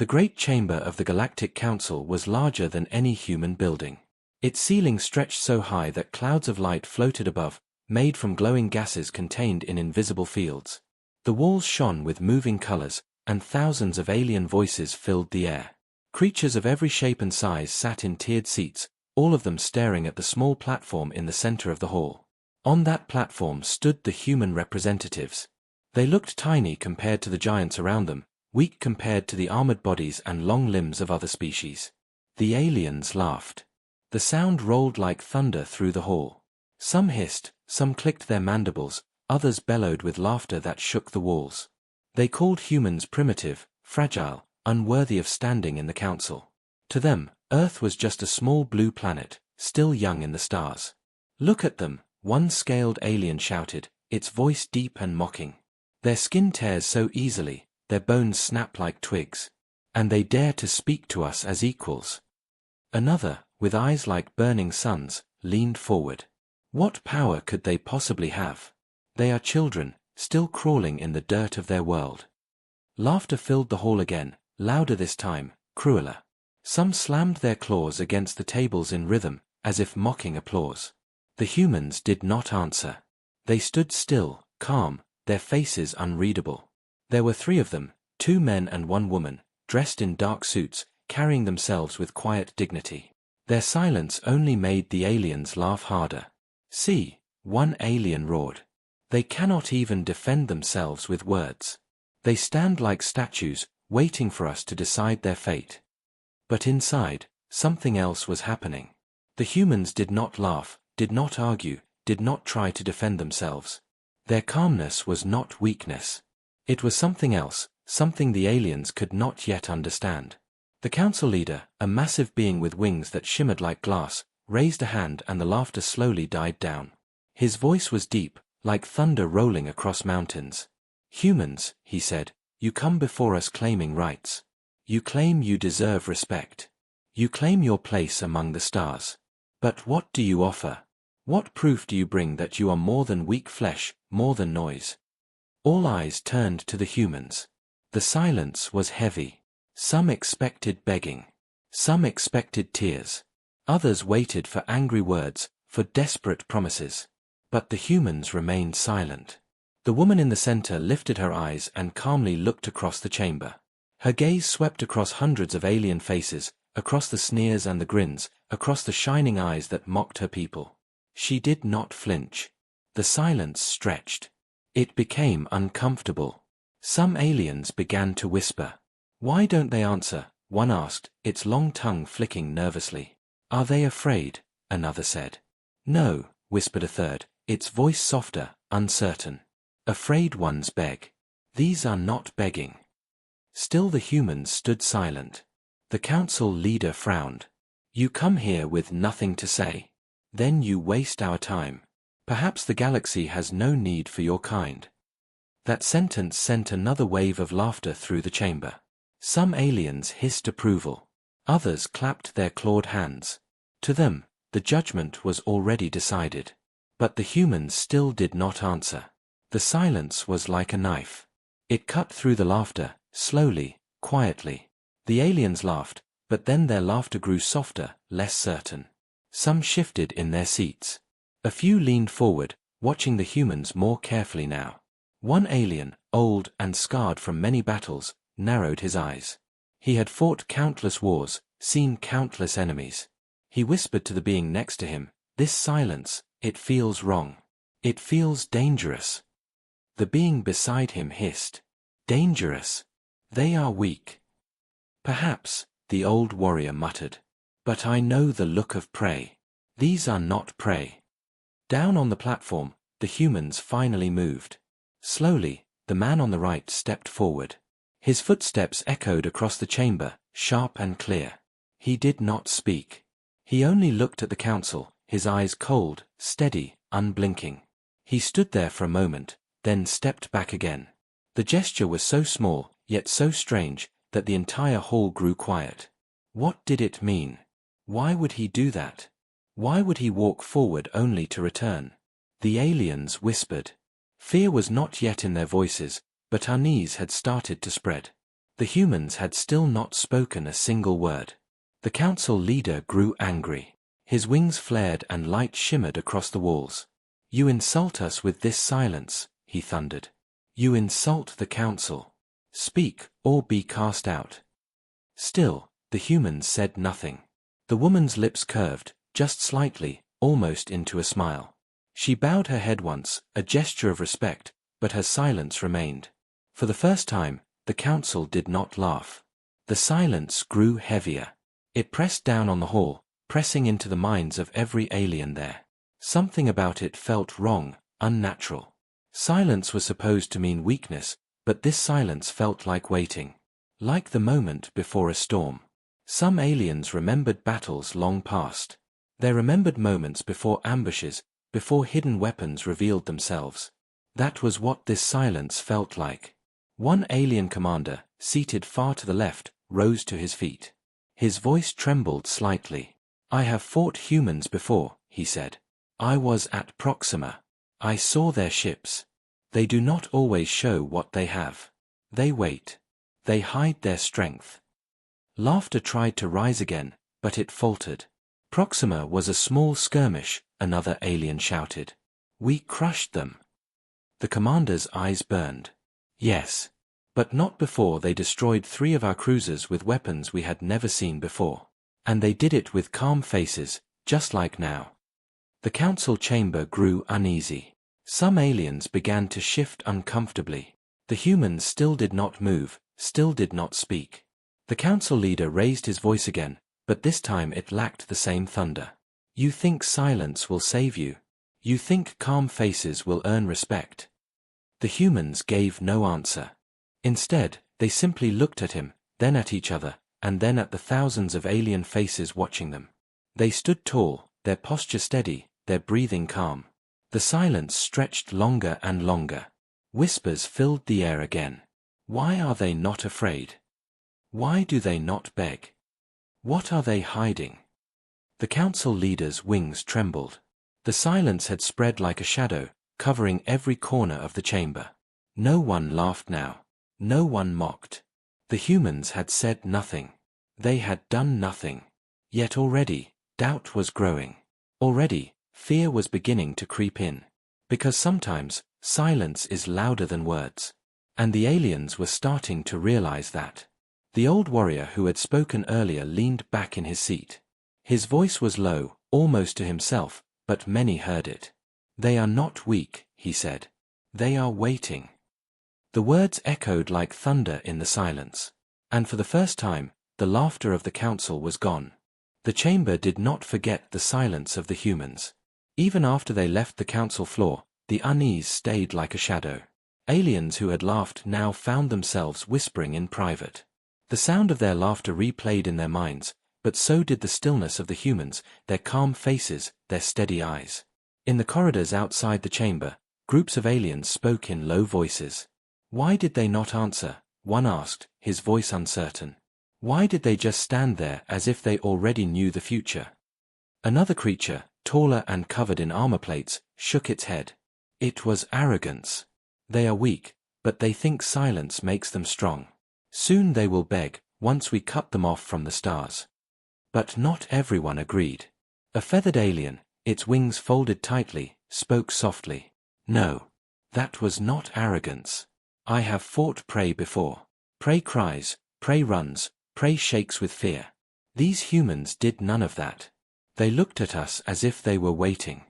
The great chamber of the Galactic Council was larger than any human building. Its ceiling stretched so high that clouds of light floated above, made from glowing gases contained in invisible fields. The walls shone with moving colors, and thousands of alien voices filled the air. Creatures of every shape and size sat in tiered seats, all of them staring at the small platform in the center of the hall. On that platform stood the human representatives. They looked tiny compared to the giants around them, weak compared to the armored bodies and long limbs of other species. The aliens laughed. The sound rolled like thunder through the hall. Some hissed, some clicked their mandibles, others bellowed with laughter that shook the walls. They called humans primitive, fragile, unworthy of standing in the council. To them, Earth was just a small blue planet, still young in the stars. "Look at them," one scaled alien shouted, its voice deep and mocking. "Their skin tears so easily, their bones snap like twigs. And they dare to speak to us as equals." Another, with eyes like burning suns, leaned forward. "What power could they possibly have? They are children, still crawling in the dirt of their world." Laughter filled the hall again, louder this time, crueler. Some slammed their claws against the tables in rhythm, as if mocking applause. The humans did not answer. They stood still, calm, their faces unreadable. There were 3 of them, 2 men and 1 woman, dressed in dark suits, carrying themselves with quiet dignity. Their silence only made the aliens laugh harder. "See," one alien roared. "They cannot even defend themselves with words. They stand like statues, waiting for us to decide their fate." But inside, something else was happening. The humans did not laugh, did not argue, did not try to defend themselves. Their calmness was not weakness. It was something else, something the aliens could not yet understand. The council leader, a massive being with wings that shimmered like glass, raised a hand and the laughter slowly died down. His voice was deep, like thunder rolling across mountains. "Humans," he said, "you come before us claiming rights. You claim you deserve respect. You claim your place among the stars. But what do you offer? What proof do you bring that you are more than weak flesh, more than noise?" All eyes turned to the humans. The silence was heavy. Some expected begging. Some expected tears. Others waited for angry words, for desperate promises. But the humans remained silent. The woman in the center lifted her eyes and calmly looked across the chamber. Her gaze swept across hundreds of alien faces, across the sneers and the grins, across the shining eyes that mocked her people. She did not flinch. The silence stretched. It became uncomfortable. Some aliens began to whisper. "Why don't they answer?" one asked, its long tongue flicking nervously. "Are they afraid?" another said. "No," whispered a third, its voice softer, uncertain. "Afraid ones beg. These are not begging." Still the humans stood silent. The council leader frowned. "You come here with nothing to say. Then you waste our time. Perhaps the galaxy has no need for your kind." That sentence sent another wave of laughter through the chamber. Some aliens hissed approval. Others clapped their clawed hands. To them, the judgment was already decided. But the humans still did not answer. The silence was like a knife. It cut through the laughter, slowly, quietly. The aliens laughed, but then their laughter grew softer, less certain. Some shifted in their seats. A few leaned forward, watching the humans more carefully now. One alien, old and scarred from many battles, narrowed his eyes. He had fought countless wars, seen countless enemies. He whispered to the being next to him, "This silence, it feels wrong. It feels dangerous." The being beside him hissed, "Dangerous? They are weak." "Perhaps," the old warrior muttered. "But I know the look of prey. These are not prey." Down on the platform, the humans finally moved. Slowly, the man on the right stepped forward. His footsteps echoed across the chamber, sharp and clear. He did not speak. He only looked at the council, his eyes cold, steady, unblinking. He stood there for a moment, then stepped back again. The gesture was so small, yet so strange, that the entire hall grew quiet. What did it mean? Why would he do that? Why would he walk forward only to return? The aliens whispered. Fear was not yet in their voices, but unease had started to spread. The humans had still not spoken a single word. The council leader grew angry. His wings flared and light shimmered across the walls. "You insult us with this silence," he thundered. "You insult the council. Speak, or be cast out." Still, the humans said nothing. The woman's lips curved, just slightly, almost into a smile. She bowed her head once, a gesture of respect, but her silence remained. For the first time, the council did not laugh. The silence grew heavier. It pressed down on the hall, pressing into the minds of every alien there. Something about it felt wrong, unnatural. Silence was supposed to mean weakness, but this silence felt like waiting. Like the moment before a storm. Some aliens remembered battles long past. They remembered moments before ambushes, before hidden weapons revealed themselves. That was what this silence felt like. One alien commander, seated far to the left, rose to his feet. His voice trembled slightly. "I have fought humans before," he said. "I was at Proxima. I saw their ships. They do not always show what they have. They wait. They hide their strength." Laughter tried to rise again, but it faltered. "Proxima was a small skirmish," another alien shouted. "We crushed them." The commander's eyes burned. "Yes. But not before they destroyed 3 of our cruisers with weapons we had never seen before. And they did it with calm faces, just like now." The council chamber grew uneasy. Some aliens began to shift uncomfortably. The humans still did not move, still did not speak. The council leader raised his voice again, but this time it lacked the same thunder. "You think silence will save you? You think calm faces will earn respect?" The humans gave no answer. Instead, they simply looked at him, then at each other, and then at the thousands of alien faces watching them. They stood tall, their posture steady, their breathing calm. The silence stretched longer and longer. Whispers filled the air again. Why are they not afraid? Why do they not beg? What are they hiding? The council leader's wings trembled. The silence had spread like a shadow, covering every corner of the chamber. No one laughed now. No one mocked. The humans had said nothing. They had done nothing. Yet already, doubt was growing. Already, fear was beginning to creep in. Because sometimes, silence is louder than words. And the aliens were starting to realize that. The old warrior who had spoken earlier leaned back in his seat. His voice was low, almost to himself, but many heard it. "They are not weak," he said. "They are waiting." The words echoed like thunder in the silence. And for the first time, the laughter of the council was gone. The chamber did not forget the silence of the humans. Even after they left the council floor, the unease stayed like a shadow. Aliens who had laughed now found themselves whispering in private. The sound of their laughter replayed in their minds, but so did the stillness of the humans, their calm faces, their steady eyes. In the corridors outside the chamber, groups of aliens spoke in low voices. Why did they not answer? One asked, his voice uncertain. Why did they just stand there as if they already knew the future? Another creature, taller and covered in armor plates, shook its head. It was arrogance. They are weak, but they think silence makes them strong. Soon they will beg, once we cut them off from the stars. But not everyone agreed. A feathered alien, its wings folded tightly, spoke softly. "No. That was not arrogance. I have fought prey before. Prey cries, prey runs, prey shakes with fear. These humans did none of that. They looked at us as if they were waiting."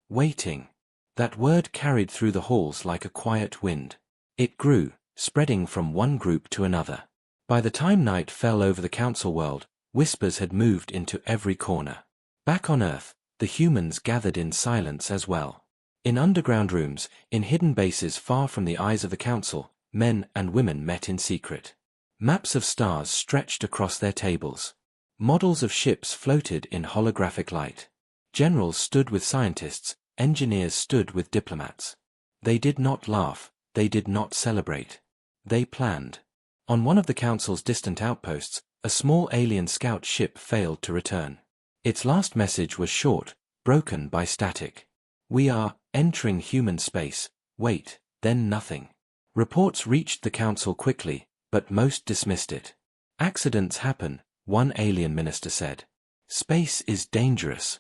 Waiting. That word carried through the halls like a quiet wind. It grew, spreading from one group to another. By the time night fell over the council world, whispers had moved into every corner. Back on Earth, the humans gathered in silence as well. In underground rooms, in hidden bases far from the eyes of the council, men and women met in secret. Maps of stars stretched across their tables. Models of ships floated in holographic light. Generals stood with scientists, engineers stood with diplomats. They did not laugh, they did not celebrate. They planned. On one of the council's distant outposts, a small alien scout ship failed to return. Its last message was short, broken by static. "We are entering human space. Wait," then nothing. Reports reached the council quickly, but most dismissed it. Accidents happen, one alien minister said. Space is dangerous.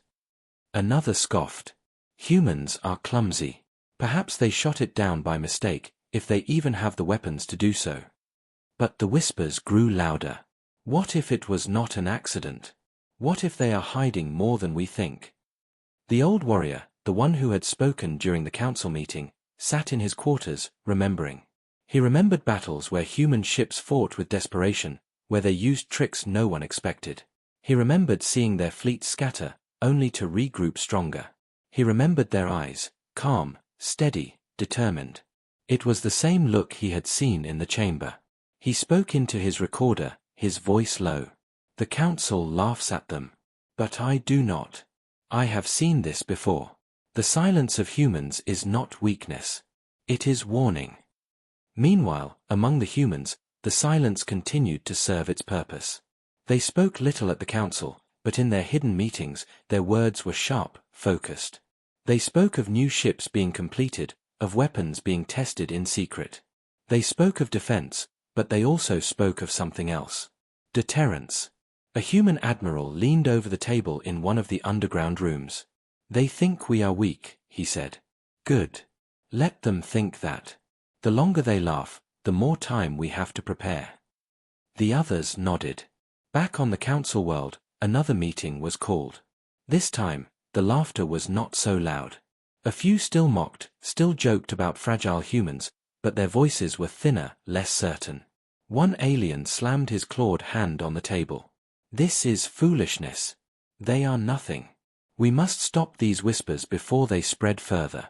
Another scoffed. Humans are clumsy. Perhaps they shot it down by mistake, if they even have the weapons to do so. But the whispers grew louder. What if it was not an accident? What if they are hiding more than we think? The old warrior, the one who had spoken during the council meeting, sat in his quarters, remembering. He remembered battles where human ships fought with desperation, where they used tricks no one expected. He remembered seeing their fleet scatter, only to regroup stronger. He remembered their eyes, calm, steady, determined. It was the same look he had seen in the chamber. He spoke into his recorder, his voice low. The council laughs at them. But I do not. I have seen this before. The silence of humans is not weakness. It is warning. Meanwhile, among the humans, the silence continued to serve its purpose. They spoke little at the council, but in their hidden meetings, their words were sharp, focused. They spoke of new ships being completed, of weapons being tested in secret. They spoke of defense, but they also spoke of something else. Deterrence. A human admiral leaned over the table in one of the underground rooms. They think we are weak, he said. Good. Let them think that. The longer they laugh, the more time we have to prepare. The others nodded. Back on the council world, another meeting was called. This time, the laughter was not so loud. A few still mocked, still joked about fragile humans, but their voices were thinner, less certain. One alien slammed his clawed hand on the table. This is foolishness. They are nothing. We must stop these whispers before they spread further.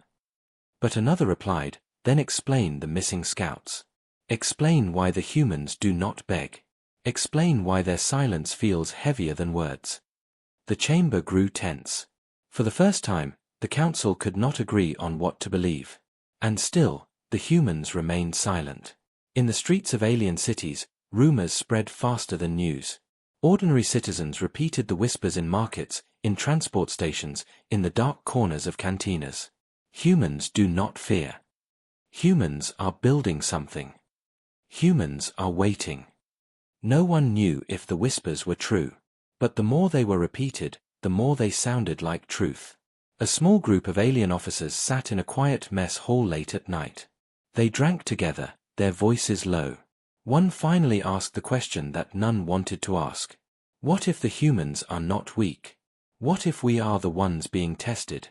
But another replied, then explain the missing scouts. Explain why the humans do not beg. Explain why their silence feels heavier than words. The chamber grew tense. For the first time, the council could not agree on what to believe. And still, the humans remained silent. In the streets of alien cities, rumors spread faster than news. Ordinary citizens repeated the whispers in markets, in transport stations, in the dark corners of cantinas. Humans do not fear. Humans are building something. Humans are waiting. No one knew if the whispers were true. But the more they were repeated, the more they sounded like truth. A small group of alien officers sat in a quiet mess hall late at night. They drank together, their voices low. One finally asked the question that none wanted to ask. What if the humans are not weak? What if we are the ones being tested?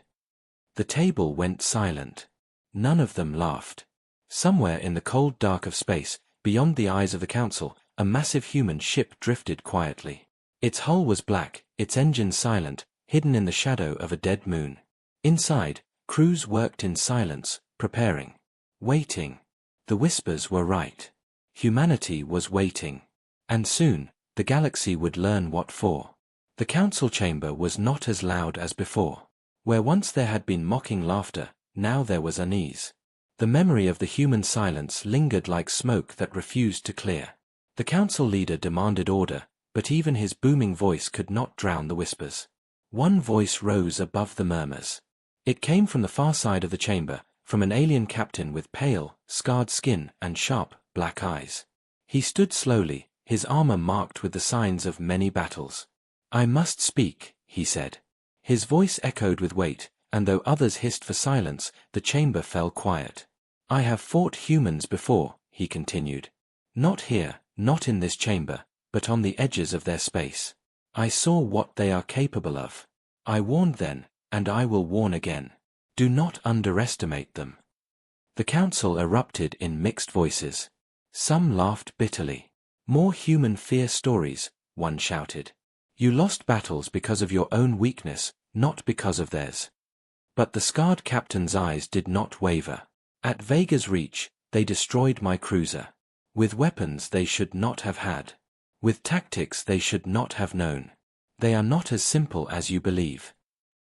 The table went silent. None of them laughed. Somewhere in the cold dark of space, beyond the eyes of the council, a massive human ship drifted quietly. Its hull was black, its engines silent, hidden in the shadow of a dead moon. Inside, crews worked in silence, preparing. Waiting. The whispers were right. Humanity was waiting. And soon, the galaxy would learn what for. The council chamber was not as loud as before. Where once there had been mocking laughter, now there was unease. The memory of the human silence lingered like smoke that refused to clear. The council leader demanded order, but even his booming voice could not drown the whispers. One voice rose above the murmurs. It came from the far side of the chamber, from an alien captain with pale, scarred skin and sharp, black eyes. He stood slowly, his armor marked with the signs of many battles. I must speak, he said. His voice echoed with weight, and though others hissed for silence, the chamber fell quiet. I have fought humans before, he continued. Not here, not in this chamber, but on the edges of their space. I saw what they are capable of. I warned then, and I will warn again. Do not underestimate them. The council erupted in mixed voices. Some laughed bitterly. More human fear stories, one shouted. You lost battles because of your own weakness, not because of theirs. But the scarred captain's eyes did not waver. At Vega's reach, they destroyed my cruiser. With weapons they should not have had. With tactics they should not have known. They are not as simple as you believe.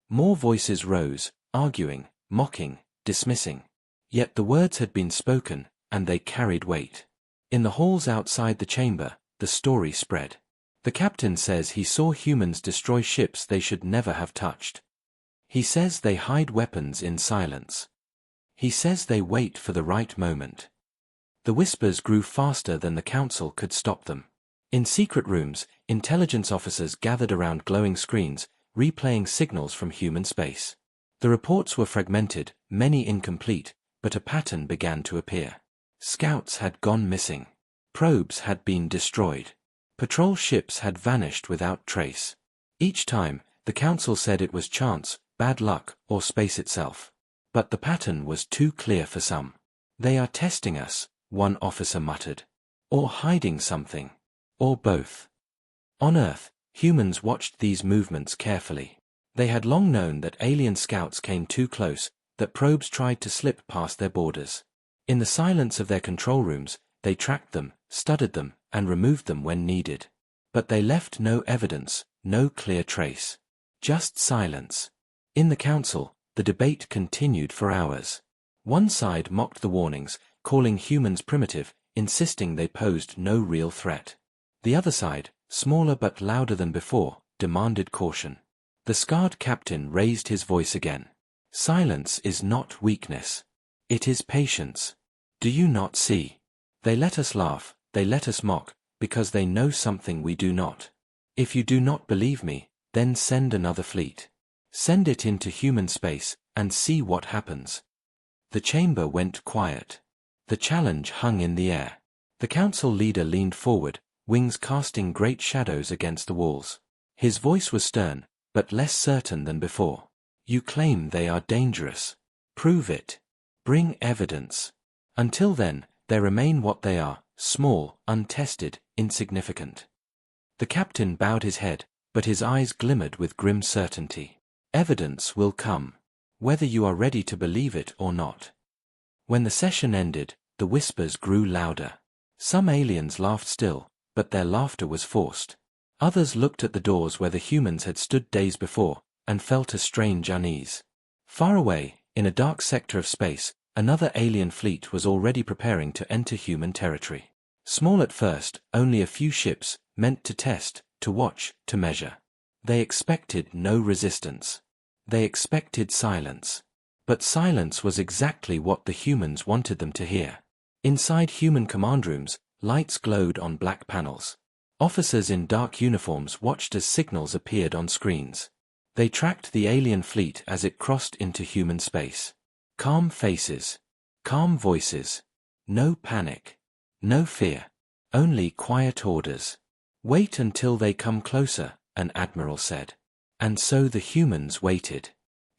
More voices rose, arguing, mocking, dismissing. Yet the words had been spoken, and they carried weight. In the halls outside the chamber, the story spread. The captain says he saw humans destroy ships they should never have touched. He says they hide weapons in silence. He says they wait for the right moment. The whispers grew faster than the council could stop them. In secret rooms, intelligence officers gathered around glowing screens, replaying signals from human space. The reports were fragmented, many incomplete, but a pattern began to appear. Scouts had gone missing. Probes had been destroyed. Patrol ships had vanished without trace. Each time, the council said it was chance, bad luck, or space itself. But the pattern was too clear for some. "They are testing us," one officer muttered. "Or hiding something. Or both." On Earth, humans watched these movements carefully. They had long known that alien scouts came too close, that probes tried to slip past their borders. In the silence of their control rooms, they tracked them, studied them, and removed them when needed. But they left no evidence, no clear trace. Just silence. In the council, the debate continued for hours. One side mocked the warnings, calling humans primitive, insisting they posed no real threat. The other side, smaller but louder than before, demanded caution. The scarred captain raised his voice again. "Silence is not weakness. It is patience. Do you not see? They let us laugh, they let us mock, because they know something we do not. If you do not believe me, then send another fleet. Send it into human space, and see what happens." The chamber went quiet. The challenge hung in the air. The council leader leaned forward, wings casting great shadows against the walls. His voice was stern, but less certain than before. "You claim they are dangerous. Prove it. Bring evidence. Until then, they remain what they are, small, untested, insignificant." The captain bowed his head, but his eyes glimmered with grim certainty. "Evidence will come, whether you are ready to believe it or not." When the session ended, the whispers grew louder. Some aliens laughed still, but their laughter was forced. Others looked at the doors where the humans had stood days before, and felt a strange unease. Far away, in a dark sector of space, another alien fleet was already preparing to enter human territory. Small at first, only a few ships, meant to test, to watch, to measure. They expected no resistance. They expected silence. But silence was exactly what the humans wanted them to hear. Inside human command rooms, lights glowed on black panels. Officers in dark uniforms watched as signals appeared on screens. They tracked the alien fleet as it crossed into human space. Calm faces. Calm voices. No panic. No fear. Only quiet orders. "Wait until they come closer," an admiral said. And so the humans waited.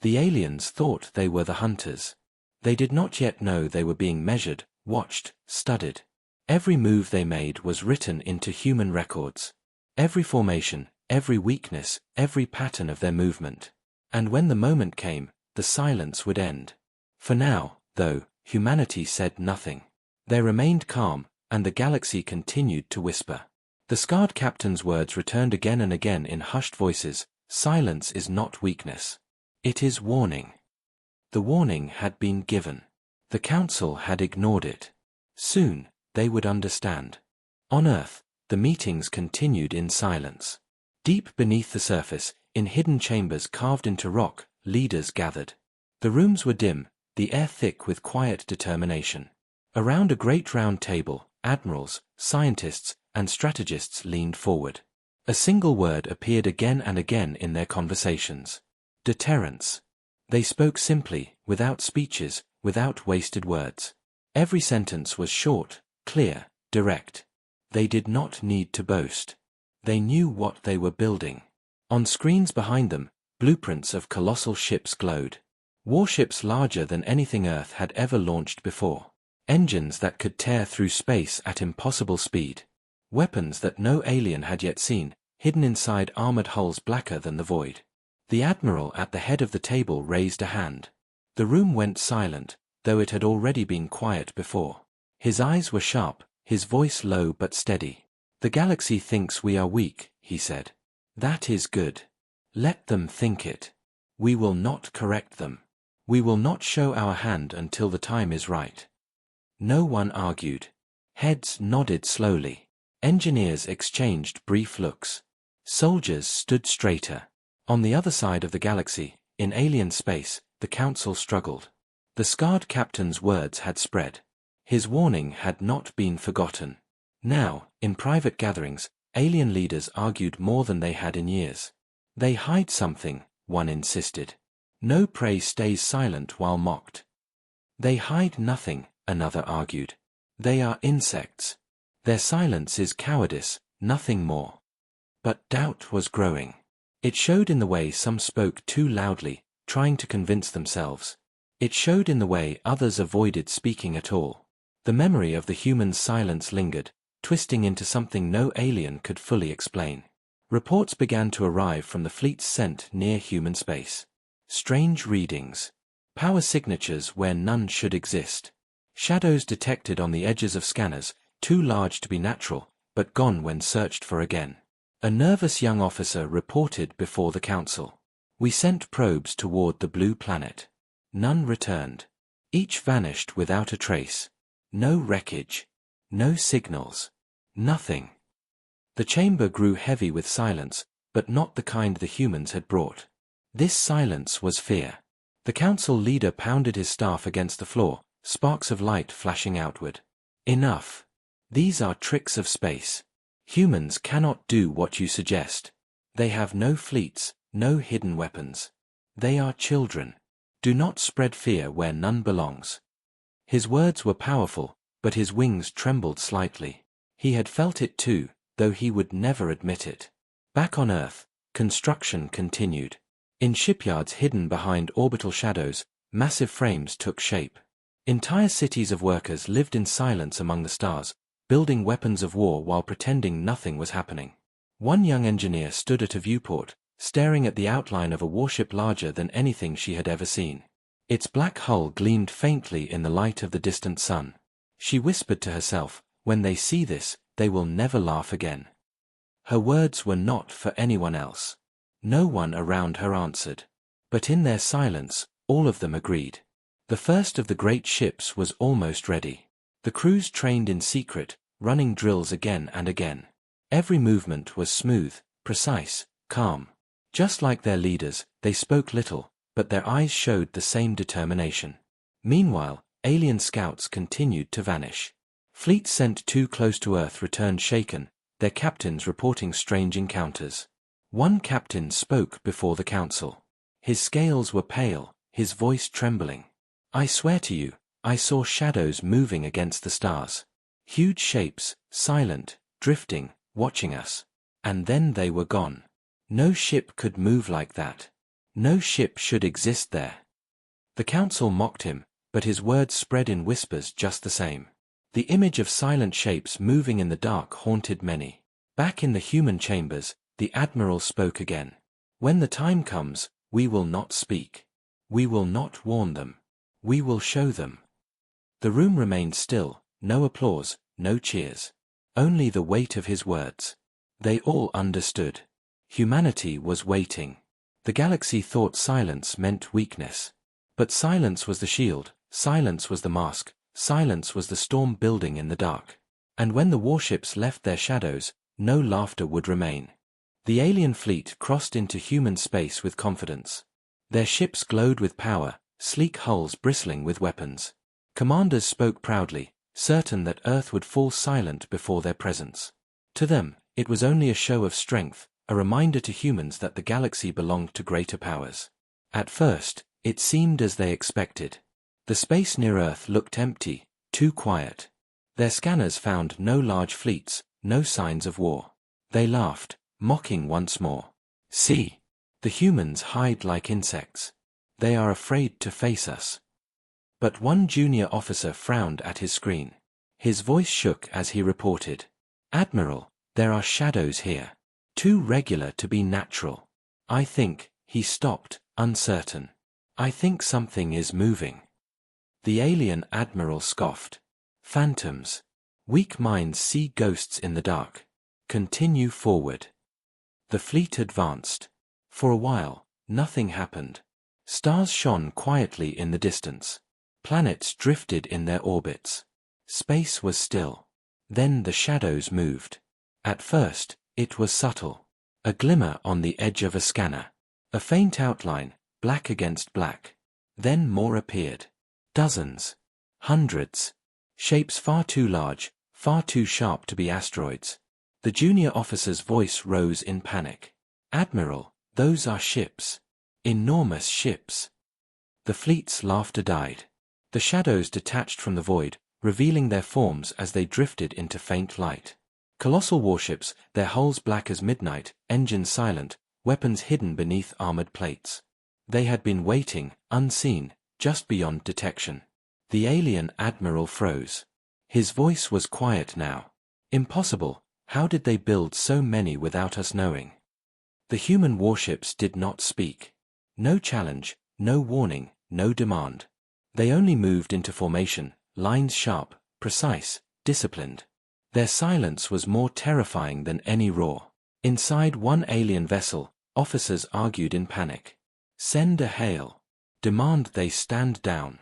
The aliens thought they were the hunters. They did not yet know they were being measured, watched, studied. Every move they made was written into human records. Every formation, every weakness, every pattern of their movement. And when the moment came, the silence would end. For now, though, humanity said nothing. They remained calm, and the galaxy continued to whisper. The scarred captain's words returned again and again in hushed voices. "Silence is not weakness. It is warning." The warning had been given. The council had ignored it. Soon, they would understand. On Earth, the meetings continued in silence. Deep beneath the surface, in hidden chambers carved into rock, leaders gathered. The rooms were dim, the air thick with quiet determination. Around a great round table, admirals, scientists, and strategists leaned forward. A single word appeared again and again in their conversations. Deterrence. They spoke simply, without speeches, without wasted words. Every sentence was short, clear, direct. They did not need to boast. They knew what they were building. On screens behind them, blueprints of colossal ships glowed. Warships larger than anything Earth had ever launched before. Engines that could tear through space at impossible speed. Weapons that no alien had yet seen, hidden inside armored hulls blacker than the void. The admiral at the head of the table raised a hand. The room went silent, though it had already been quiet before. His eyes were sharp, his voice low but steady. "The galaxy thinks we are weak," he said. "That is good. Let them think it. We will not correct them. We will not show our hand until the time is right." No one argued. Heads nodded slowly. Engineers exchanged brief looks. Soldiers stood straighter. On the other side of the galaxy, in alien space, the council struggled. The scarred captain's words had spread. His warning had not been forgotten. Now, in private gatherings, alien leaders argued more than they had in years. They hide something, one insisted. No prey stays silent while mocked. They hide nothing, another argued. They are insects. Their silence is cowardice, nothing more. But doubt was growing. It showed in the way some spoke too loudly, trying to convince themselves. It showed in the way others avoided speaking at all. The memory of the human's silence lingered, twisting into something no alien could fully explain. Reports began to arrive from the fleets sent near human space. Strange readings. Power signatures where none should exist. Shadows detected on the edges of scanners, too large to be natural, but gone when searched for again. A nervous young officer reported before the council. We sent probes toward the blue planet. None returned. Each vanished without a trace. No wreckage. No signals. Nothing. The chamber grew heavy with silence, but not the kind the humans had brought. This silence was fear. The council leader pounded his staff against the floor, sparks of light flashing outward. Enough. These are tricks of space. Humans cannot do what you suggest. They have no fleets, no hidden weapons. They are children. Do not spread fear where none belongs. His words were powerful, but his wings trembled slightly. He had felt it too, though he would never admit it. Back on Earth, construction continued. In shipyards hidden behind orbital shadows, massive frames took shape. Entire cities of workers lived in silence among the stars, building weapons of war while pretending nothing was happening. One young engineer stood at a viewport, staring at the outline of a warship larger than anything she had ever seen. Its black hull gleamed faintly in the light of the distant sun. She whispered to herself, when they see this, they will never laugh again. Her words were not for anyone else. No one around her answered. But in their silence, all of them agreed. The first of the great ships was almost ready. The crews trained in secret, running drills again and again. Every movement was smooth, precise, calm. Just like their leaders, they spoke little, but their eyes showed the same determination. Meanwhile, alien scouts continued to vanish. Fleets sent too close to Earth returned shaken, their captains reporting strange encounters. One captain spoke before the council. His scales were pale, his voice trembling. I swear to you, I saw shadows moving against the stars. Huge shapes, silent, drifting, watching us. And then they were gone. No ship could move like that. No ship should exist there. The council mocked him, but his words spread in whispers just the same. The image of silent shapes moving in the dark haunted many. Back in the human chambers, the admiral spoke again. When the time comes, we will not speak. We will not warn them. We will show them. The room remained still, no applause, no cheers. Only the weight of his words. They all understood. Humanity was waiting. The galaxy thought silence meant weakness. But silence was the shield, silence was the mask, silence was the storm building in the dark. And when the warships left their shadows, no laughter would remain. The alien fleet crossed into human space with confidence. Their ships glowed with power, sleek hulls bristling with weapons. Commanders spoke proudly, certain that Earth would fall silent before their presence. To them, it was only a show of strength, a reminder to humans that the galaxy belonged to greater powers. At first, it seemed as they expected. The space near Earth looked empty, too quiet. Their scanners found no large fleets, no signs of war. They laughed, mocking once more. See, the humans hide like insects. They are afraid to face us. But one junior officer frowned at his screen. His voice shook as he reported. Admiral, there are shadows here. Too regular to be natural. I think, he stopped, uncertain. I think something is moving. The alien admiral scoffed. Phantoms. Weak minds see ghosts in the dark. Continue forward. The fleet advanced. For a while, nothing happened. Stars shone quietly in the distance. Planets drifted in their orbits. Space was still. Then the shadows moved. At first, it was subtle. A glimmer on the edge of a scanner. A faint outline, black against black. Then more appeared. Dozens. Hundreds. Shapes far too large, far too sharp to be asteroids. The junior officer's voice rose in panic. Admiral, those are ships. Enormous ships. The fleet's laughter died. The shadows detached from the void, revealing their forms as they drifted into faint light. Colossal warships, their hulls black as midnight, engines silent, weapons hidden beneath armored plates. They had been waiting, unseen, just beyond detection. The alien admiral froze. His voice was quiet now. Impossible, how did they build so many without us knowing? The human warships did not speak. No challenge, no warning, no demand. They only moved into formation, lines sharp, precise, disciplined. Their silence was more terrifying than any roar. Inside one alien vessel, officers argued in panic. Send a hail. Demand they stand down.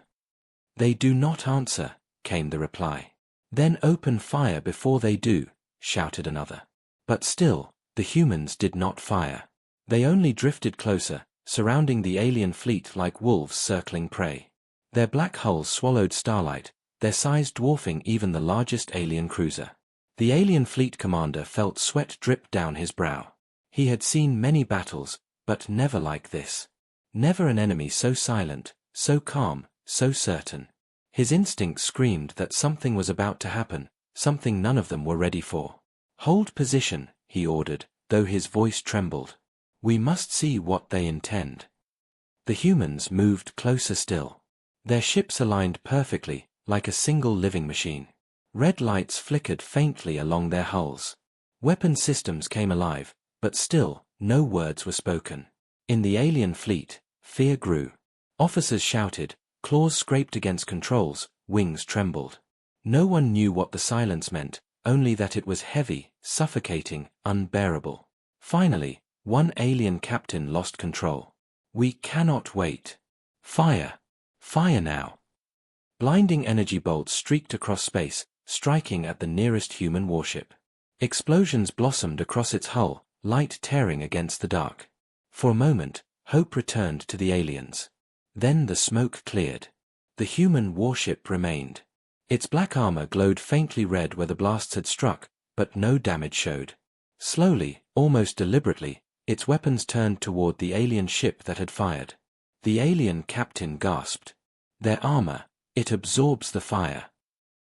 They do not answer, came the reply. Then open fire before they do, shouted another. But still, the humans did not fire. They only drifted closer, surrounding the alien fleet like wolves circling prey. Their black hulls swallowed starlight, their size dwarfing even the largest alien cruiser. The alien fleet commander felt sweat drip down his brow. He had seen many battles, but never like this. Never an enemy so silent, so calm, so certain. His instincts screamed that something was about to happen, something none of them were ready for. Hold position, he ordered, though his voice trembled. We must see what they intend. The humans moved closer still. Their ships aligned perfectly, like a single living machine. Red lights flickered faintly along their hulls. Weapon systems came alive, but still, no words were spoken. In the alien fleet, fear grew. Officers shouted, claws scraped against controls, wings trembled. No one knew what the silence meant, only that it was heavy, suffocating, unbearable. Finally, one alien captain lost control. We cannot wait. Fire! Fire now! Blinding energy bolts streaked across space, striking at the nearest human warship. Explosions blossomed across its hull, light tearing against the dark. For a moment, hope returned to the aliens. Then the smoke cleared. The human warship remained. Its black armor glowed faintly red where the blasts had struck, but no damage showed. Slowly, almost deliberately, its weapons turned toward the alien ship that had fired. The alien captain gasped. Their armor, it absorbs the fire.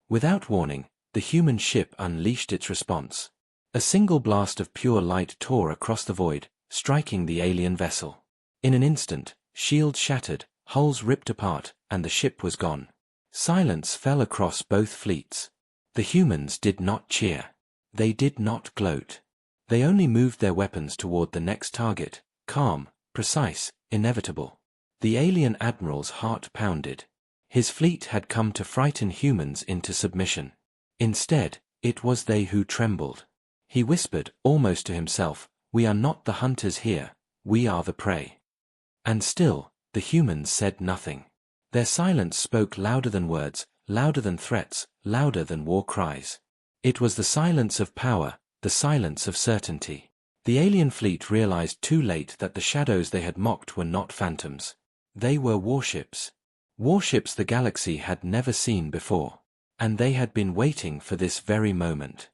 Without warning, the human ship unleashed its response. A single blast of pure light tore across the void, striking the alien vessel. In an instant, shields shattered, hulls ripped apart, and the ship was gone. Silence fell across both fleets. The humans did not cheer. They did not gloat. They only moved their weapons toward the next target, calm, precise, inevitable. The alien admiral's heart pounded. His fleet had come to frighten humans into submission. Instead, it was they who trembled. He whispered, almost to himself, "We are not the hunters here, we are the prey." And still, the humans said nothing. Their silence spoke louder than words, louder than threats, louder than war cries. It was the silence of power, the silence of certainty. The alien fleet realized too late that the shadows they had mocked were not phantoms. They were warships. Warships the galaxy had never seen before. And they had been waiting for this very moment.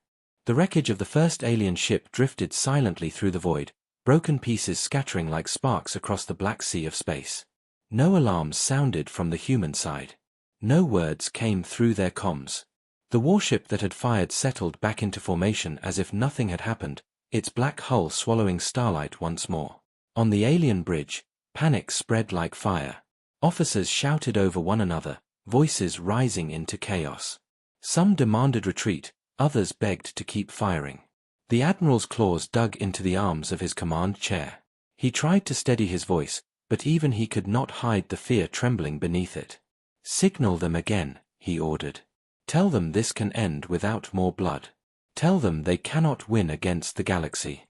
The wreckage of the first alien ship drifted silently through the void, broken pieces scattering like sparks across the black sea of space. No alarms sounded from the human side. No words came through their comms. The warship that had fired settled back into formation as if nothing had happened, its black hull swallowing starlight once more. On the alien bridge, panic spread like fire. Officers shouted over one another, voices rising into chaos. Some demanded retreat, others begged to keep firing. The admiral's claws dug into the arms of his command chair. He tried to steady his voice, but even he could not hide the fear trembling beneath it. "Signal them again," he ordered. "Tell them this can end without more blood. Tell them they cannot win against the galaxy."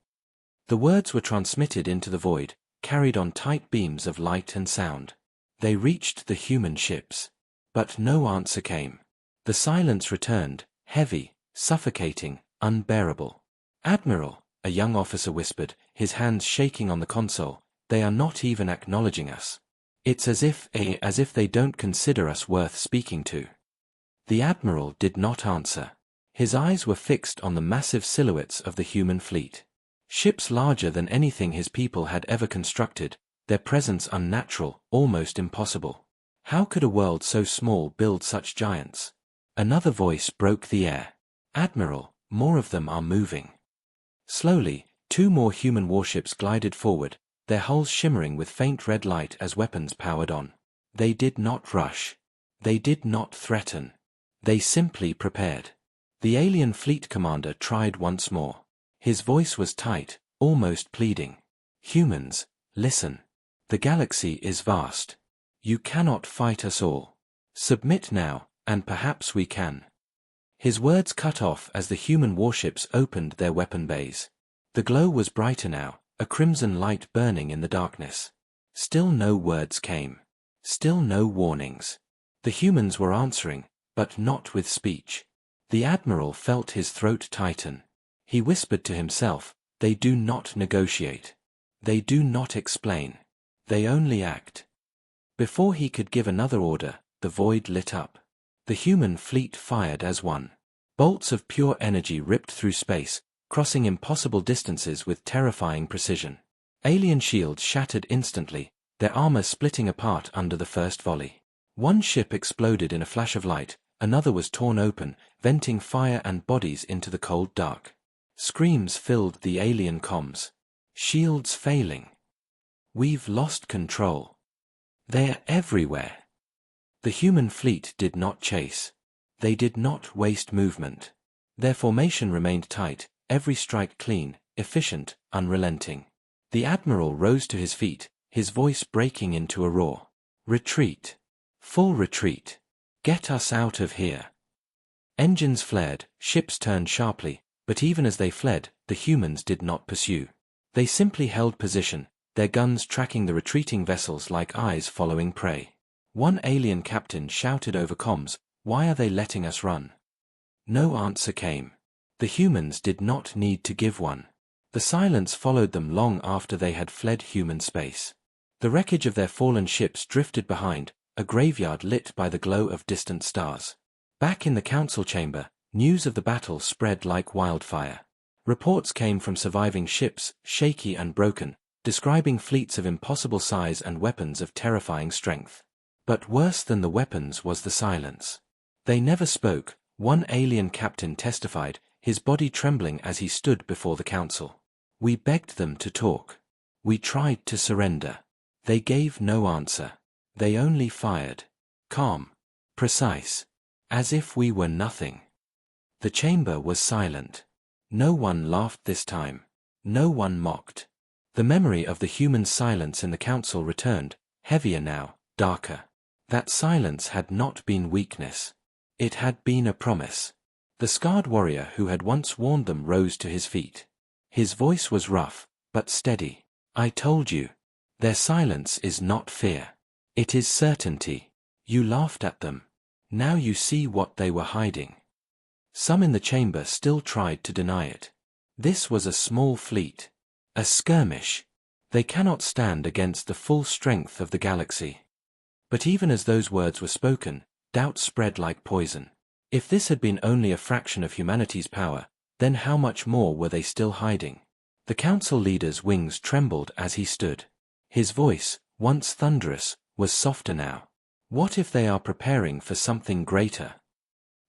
The words were transmitted into the void, carried on tight beams of light and sound. They reached the human ships. But no answer came. The silence returned, heavy, suffocating, unbearable. "Admiral," a young officer whispered, his hands shaking on the console, "they are not even acknowledging us. It's as if they don't consider us worth speaking to." The admiral did not answer. His eyes were fixed on the massive silhouettes of the human fleet. Ships larger than anything his people had ever constructed, their presence unnatural, almost impossible. How could a world so small build such giants? Another voice broke the air. Admiral, more of them are moving. Slowly, 2 more human warships glided forward, their hulls shimmering with faint red light as weapons powered on. They did not rush. They did not threaten. They simply prepared. The alien fleet commander tried once more. His voice was tight, almost pleading. Humans, listen. The galaxy is vast. You cannot fight us all. Submit now, and perhaps we can. His words cut off as the human warships opened their weapon bays. The glow was brighter now, a crimson light burning in the darkness. Still no words came. Still no warnings. The humans were answering, but not with speech. The admiral felt his throat tighten. He whispered to himself, they do not negotiate. They do not explain. They only act. Before he could give another order, the void lit up. The human fleet fired as one. Bolts of pure energy ripped through space, crossing impossible distances with terrifying precision. Alien shields shattered instantly, their armor splitting apart under the first volley. One ship exploded in a flash of light, another was torn open, venting fire and bodies into the cold dark. Screams filled the alien comms. Shields failing. We've lost control. They're everywhere. The human fleet did not chase. They did not waste movement. Their formation remained tight, every strike clean, efficient, unrelenting. The admiral rose to his feet, his voice breaking into a roar. Retreat. Full retreat. Get us out of here. Engines flared, ships turned sharply, but even as they fled, the humans did not pursue. They simply held position, their guns tracking the retreating vessels like eyes following prey. One alien captain shouted over comms, "Why are they letting us run?" No answer came. The humans did not need to give one. The silence followed them long after they had fled human space. The wreckage of their fallen ships drifted behind, a graveyard lit by the glow of distant stars. Back in the council chamber, news of the battle spread like wildfire. Reports came from surviving ships, shaky and broken, describing fleets of impossible size and weapons of terrifying strength. But worse than the weapons was the silence. They never spoke, one alien captain testified, his body trembling as he stood before the council. We begged them to talk. We tried to surrender. They gave no answer. They only fired. Calm. Precise. As if we were nothing. The chamber was silent. No one laughed this time. No one mocked. The memory of the human silence in the council returned, heavier now, darker. That silence had not been weakness. It had been a promise. The scarred warrior who had once warned them rose to his feet. His voice was rough, but steady. I told you. Their silence is not fear. It is certainty. You laughed at them. Now you see what they were hiding. Some in the chamber still tried to deny it. This was a small fleet. A skirmish. They cannot stand against the full strength of the galaxy. But even as those words were spoken, doubt spread like poison. If this had been only a fraction of humanity's power, then how much more were they still hiding? The council leader's wings trembled as he stood. His voice, once thunderous, was softer now. What if they are preparing for something greater?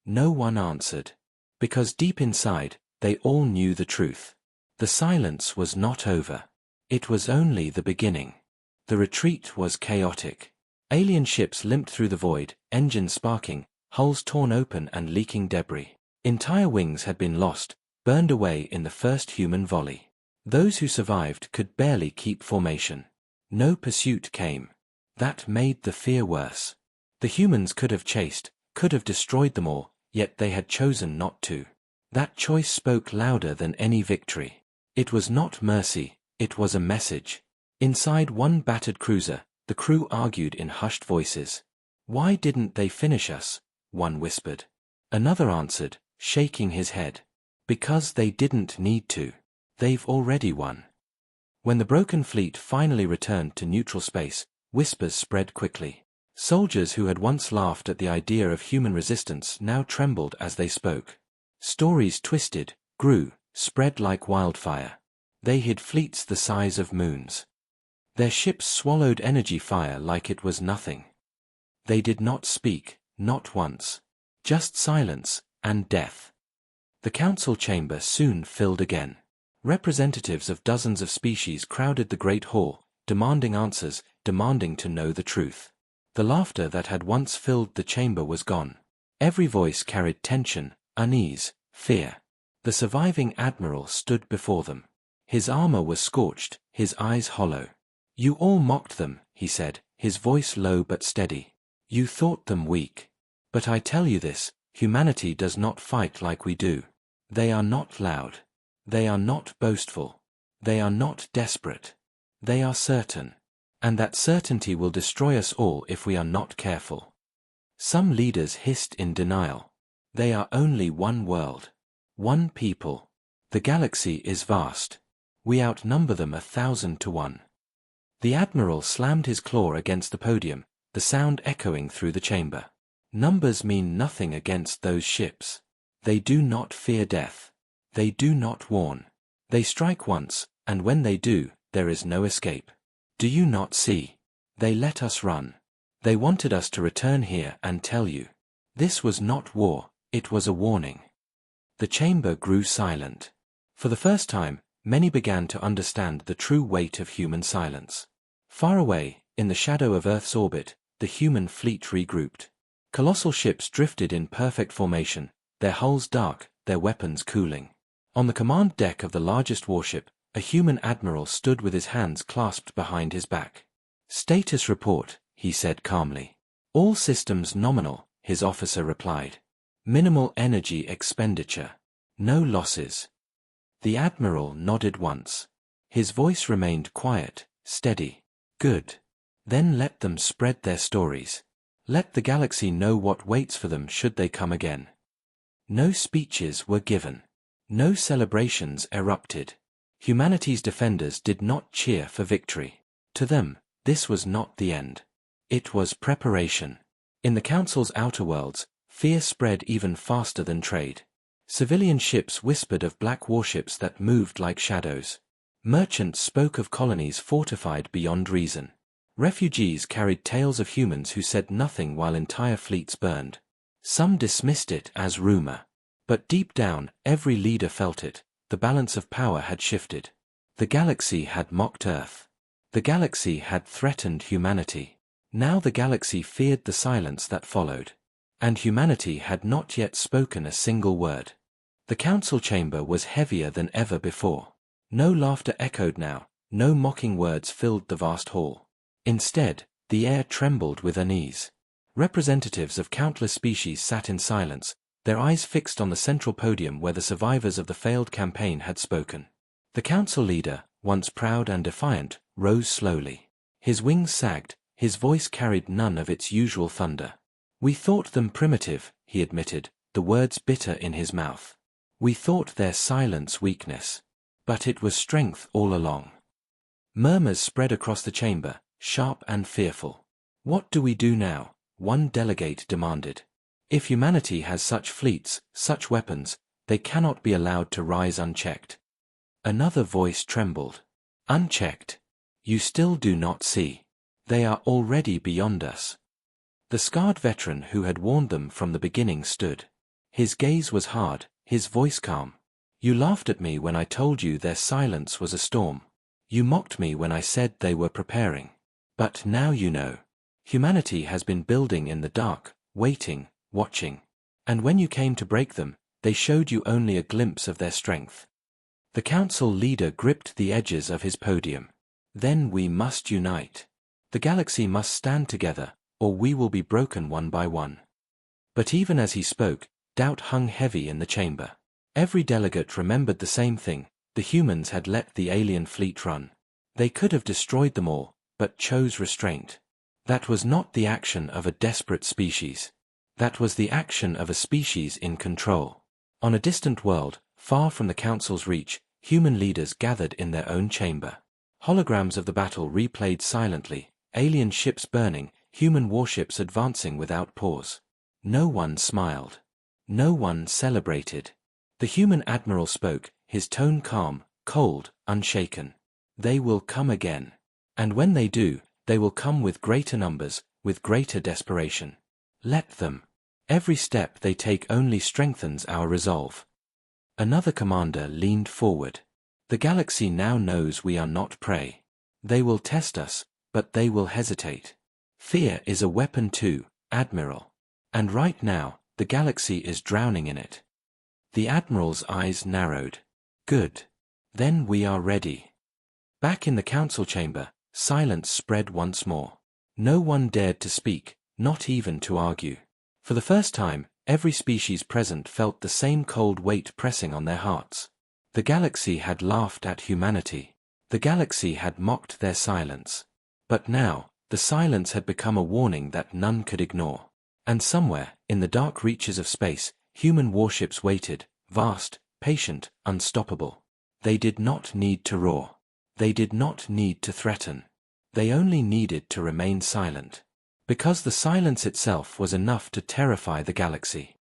No one answered. Because deep inside, they all knew the truth. The silence was not over. It was only the beginning. The retreat was chaotic. Alien ships limped through the void, engines sparking, hulls torn open and leaking debris. Entire wings had been lost, burned away in the first human volley. Those who survived could barely keep formation. No pursuit came. That made the fear worse. The humans could have chased, could have destroyed them all, yet they had chosen not to. That choice spoke louder than any victory. It was not mercy, it was a message. Inside one battered cruiser, the crew argued in hushed voices. Why didn't they finish us? One whispered. Another answered, shaking his head. Because they didn't need to. They've already won. When the broken fleet finally returned to neutral space, whispers spread quickly. Soldiers who had once laughed at the idea of human resistance now trembled as they spoke. Stories twisted, grew, spread like wildfire. They hid fleets the size of moons. Their ships swallowed energy fire like it was nothing. They did not speak, not once. Just silence and death. The council chamber soon filled again. Representatives of dozens of species crowded the great hall, demanding answers, demanding to know the truth. The laughter that had once filled the chamber was gone. Every voice carried tension, unease, fear. The surviving admiral stood before them. His armor was scorched, his eyes hollow. "You all mocked them," he said, his voice low but steady. "You thought them weak. But I tell you this, humanity does not fight like we do. They are not loud. They are not boastful. They are not desperate. They are certain. And that certainty will destroy us all if we are not careful." Some leaders hissed in denial. "They are only one world. One people. The galaxy is vast. We outnumber them 1,000 to 1. The admiral slammed his claw against the podium, the sound echoing through the chamber. "Numbers mean nothing against those ships. They do not fear death. They do not warn. They strike once, and when they do, there is no escape. Do you not see? They let us run. They wanted us to return here and tell you. This was not war, it was a warning." The chamber grew silent. For the first time, many began to understand the true weight of human silence. Far away, in the shadow of Earth's orbit, the human fleet regrouped. Colossal ships drifted in perfect formation, their hulls dark, their weapons cooling. On the command deck of the largest warship, a human admiral stood with his hands clasped behind his back. "Status report," he said calmly. "All systems nominal," his officer replied. "Minimal energy expenditure. No losses." The admiral nodded once. His voice remained quiet, steady. "Good. Then let them spread their stories. Let the galaxy know what waits for them should they come again." No speeches were given. No celebrations erupted. Humanity's defenders did not cheer for victory. To them, this was not the end. It was preparation. In the Council's outer worlds, fear spread even faster than trade. Civilian ships whispered of black warships that moved like shadows. Merchants spoke of colonies fortified beyond reason. Refugees carried tales of humans who said nothing while entire fleets burned. Some dismissed it as rumor. But deep down, every leader felt it. The balance of power had shifted. The galaxy had mocked Earth. The galaxy had threatened humanity. Now the galaxy feared the silence that followed. And humanity had not yet spoken a single word. The council chamber was heavier than ever before. No laughter echoed now, no mocking words filled the vast hall. Instead, the air trembled with unease. Representatives of countless species sat in silence, their eyes fixed on the central podium where the survivors of the failed campaign had spoken. The council leader, once proud and defiant, rose slowly. His wings sagged, his voice carried none of its usual thunder. "We thought them primitive," he admitted, the words bitter in his mouth. "We thought their silence weakness. But it was strength all along." Murmurs spread across the chamber, sharp and fearful. "What do we do now?" one delegate demanded. "If humanity has such fleets, such weapons, they cannot be allowed to rise unchecked." Another voice trembled. "Unchecked? You still do not see. They are already beyond us." The scarred veteran who had warned them from the beginning stood. His gaze was hard, his voice calm. "You laughed at me when I told you their silence was a storm. You mocked me when I said they were preparing. But now you know. Humanity has been building in the dark, waiting, watching. And when you came to break them, they showed you only a glimpse of their strength." The council leader gripped the edges of his podium. "Then we must unite. The galaxy must stand together, or we will be broken one by one." But even as he spoke, doubt hung heavy in the chamber. Every delegate remembered the same thing: the humans had let the alien fleet run. They could have destroyed them all, but chose restraint. That was not the action of a desperate species. That was the action of a species in control. On a distant world, far from the council's reach, human leaders gathered in their own chamber. Holograms of the battle replayed silently, alien ships burning, human warships advancing without pause. No one smiled. No one celebrated. The human admiral spoke, his tone calm, cold, unshaken. They will come again. And when they do, they will come with greater numbers, with greater desperation. Let them. Every step they take only strengthens our resolve. Another commander leaned forward. The galaxy now knows we are not prey. They will test us, but they will hesitate. Fear is a weapon too, Admiral. And right now, the galaxy is drowning in it. The Admiral's eyes narrowed. Good. Then we are ready. Back in the council chamber, silence spread once more. No one dared to speak, not even to argue. For the first time, every species present felt the same cold weight pressing on their hearts. The galaxy had laughed at humanity. The galaxy had mocked their silence. But now, the silence had become a warning that none could ignore. And somewhere, in the dark reaches of space, human warships waited, vast, patient, unstoppable. They did not need to roar. They did not need to threaten. They only needed to remain silent. Because the silence itself was enough to terrify the galaxy.